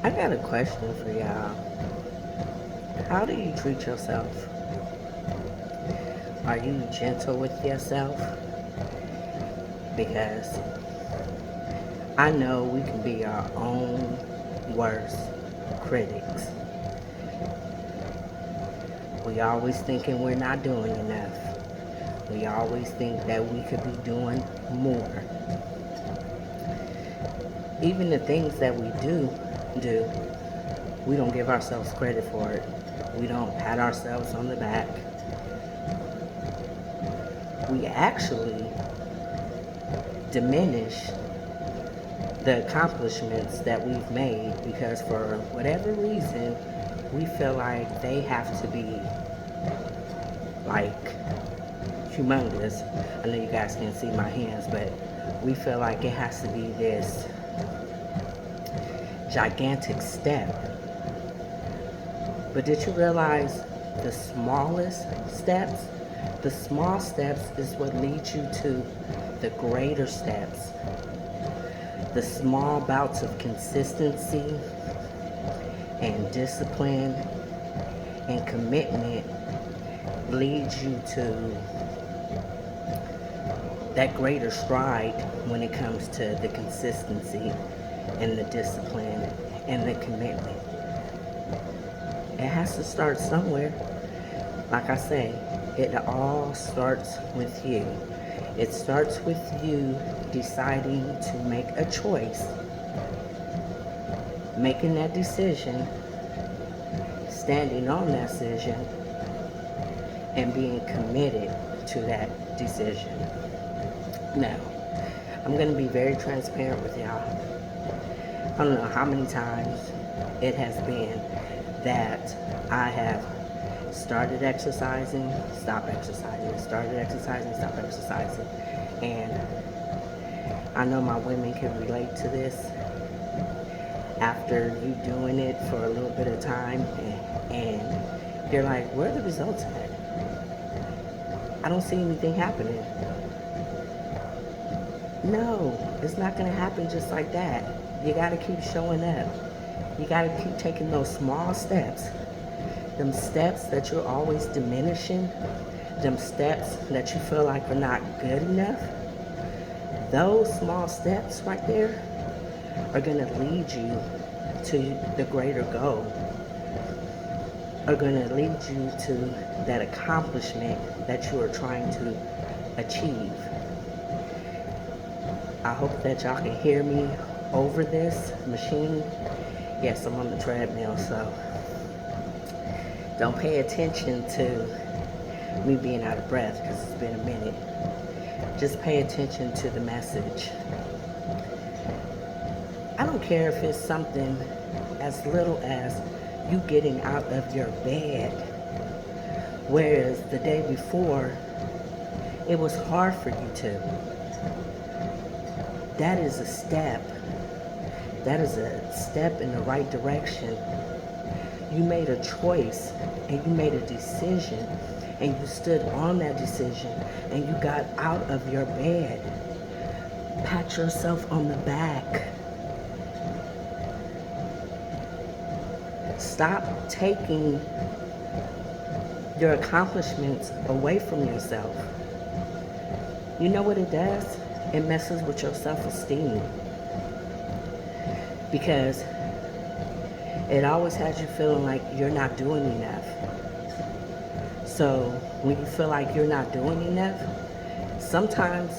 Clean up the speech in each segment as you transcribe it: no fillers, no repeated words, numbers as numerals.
I got a question for y'all. How do you treat yourself? Are you gentle with yourself? Because I know we can be our own worst critics. We always thinking we're not doing enough. We always think that we could be doing more. Even the things that we do, we don't give ourselves credit for it. We don't pat ourselves on the back. We actually diminish the accomplishments that we've made because for whatever reason, we feel like they have to be like humongous. I know you guys can't see my hands, but we feel like it has to be this gigantic step. But did you realize the smallest steps? The small steps is what leads you to the greater steps. The small bouts of consistency and discipline and commitment leads you to that greater stride when it comes to the consistency and the discipline and the commitment. It has to start somewhere. Like I say, it all starts with you. It starts with you deciding to make a choice, making that decision, standing on that decision, and being committed to that decision. Now, I'm going to be very transparent with y'all. I don't know how many times it has been that I have started exercising, stopped exercising, started exercising, stopped exercising. And I know my women can relate to this. After you doing it for a little bit of time and you're like, where are the results at? I don't see anything happening. No, it's not going to happen just like that. You got to keep showing up. You got to keep taking those small steps. Them steps that you're always diminishing, them steps that you feel like are not good enough, those small steps right there are going to lead you to the greater goal, are going to lead you to that accomplishment that you are trying to achieve. I hope that y'all can hear me over this machine. Yes, I'm on the treadmill, so don't pay attention to me being out of breath because it's been a minute. Just pay attention to the message. I don't care if it's something as little as you getting out of your bed, whereas the day before it was hard for you to. That is a step. That is a step in the right direction. You made a choice and you made a decision and you stood on that decision and you got out of your bed. Pat yourself on the back. Stop taking your accomplishments away from yourself. You know what it does? It messes with your self-esteem. Because it always has you feeling like you're not doing enough. So when you feel like you're not doing enough, sometimes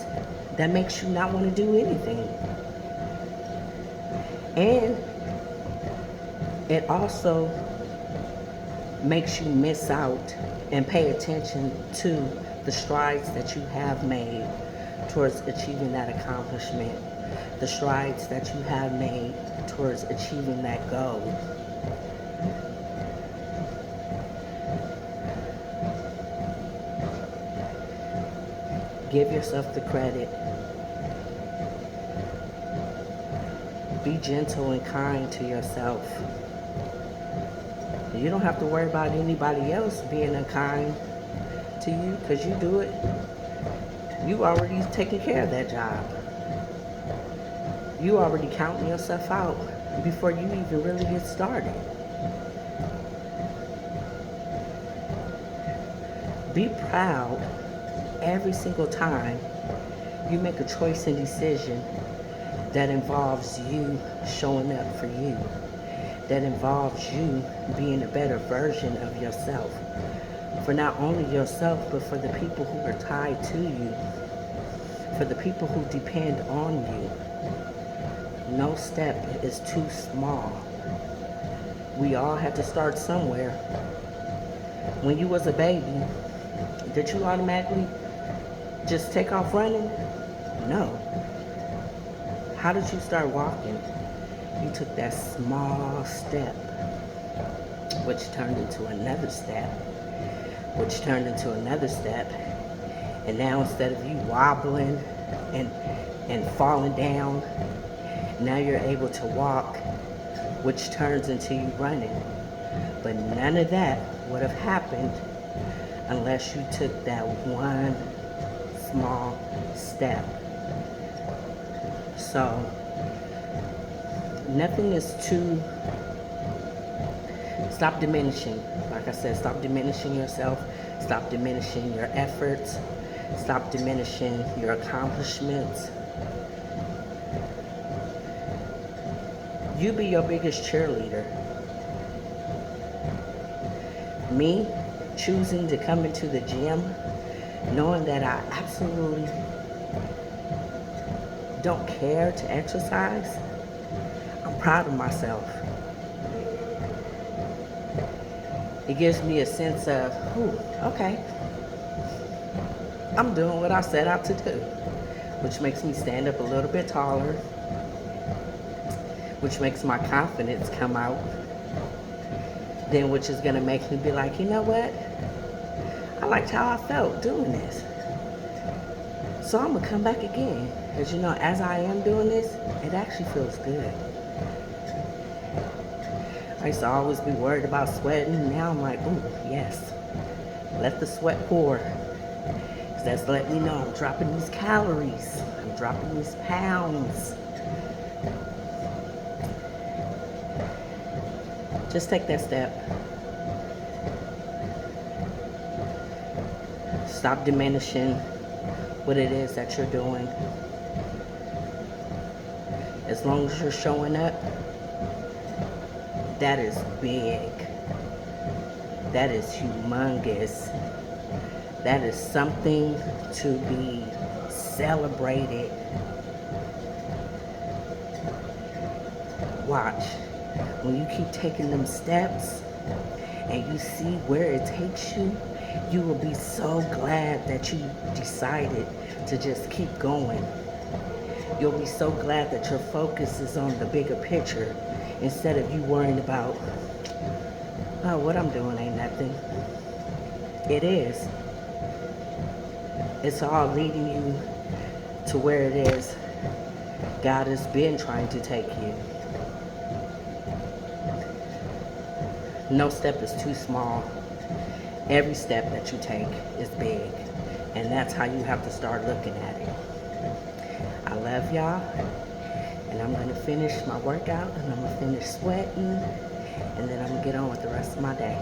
that makes you not want to do anything. And it also makes you miss out and pay attention to the strides that you have made towards achieving that accomplishment, the strides that you have made towards achieving that goal. Give yourself the credit. Be gentle and kind to yourself. You don't have to worry about anybody else being unkind to you because you do it. You already taken care of that job. You already counting yourself out before you even really get started. Be proud every single time you make a choice and decision that involves you showing up for you, that involves you being a better version of yourself, for not only yourself, but for the people who are tied to you, for the people who depend on you. No step is too small. We all had to start somewhere. When you was a baby, did you automatically just take off running? No. How did you start walking? You took that small step, which turned into another step, which turned into another step. And now instead of you wobbling and falling down, now you're able to walk, which turns into you running. But none of that would have happened unless you took that one small step. So, nothing is too... Stop diminishing. Like I said, stop diminishing yourself. Stop diminishing your efforts. Stop diminishing your accomplishments. You be your biggest cheerleader. Me choosing to come into the gym, knowing that I absolutely don't care to exercise, I'm proud of myself. It gives me a sense of, okay, I'm doing what I set out to do, which makes me stand up a little bit taller, which makes my confidence come out, then which is gonna make me be like, you know what? I liked how I felt doing this. So I'm gonna come back again. Because you know, as I am doing this, it actually feels good. I used to always be worried about sweating. Now I'm like, ooh, yes. Let the sweat pour. Because that's letting me know I'm dropping these calories. I'm dropping these pounds. Just take that step. Stop diminishing what it is that you're doing. As long as you're showing up, that is big. That is humongous. That is something to be celebrated. Watch. When you keep taking them steps and you see where it takes you, you will be so glad that you decided to just keep going. You'll be so glad that your focus is on the bigger picture instead of you worrying about, oh, what I'm doing ain't nothing. It is. It's all leading you to where it is God has been trying to take you. No step is too small. Every step that you take is big. And that's how you have to start looking at it. I love y'all. And I'm going to finish my workout. And I'm going to finish sweating. And then I'm going to get on with the rest of my day.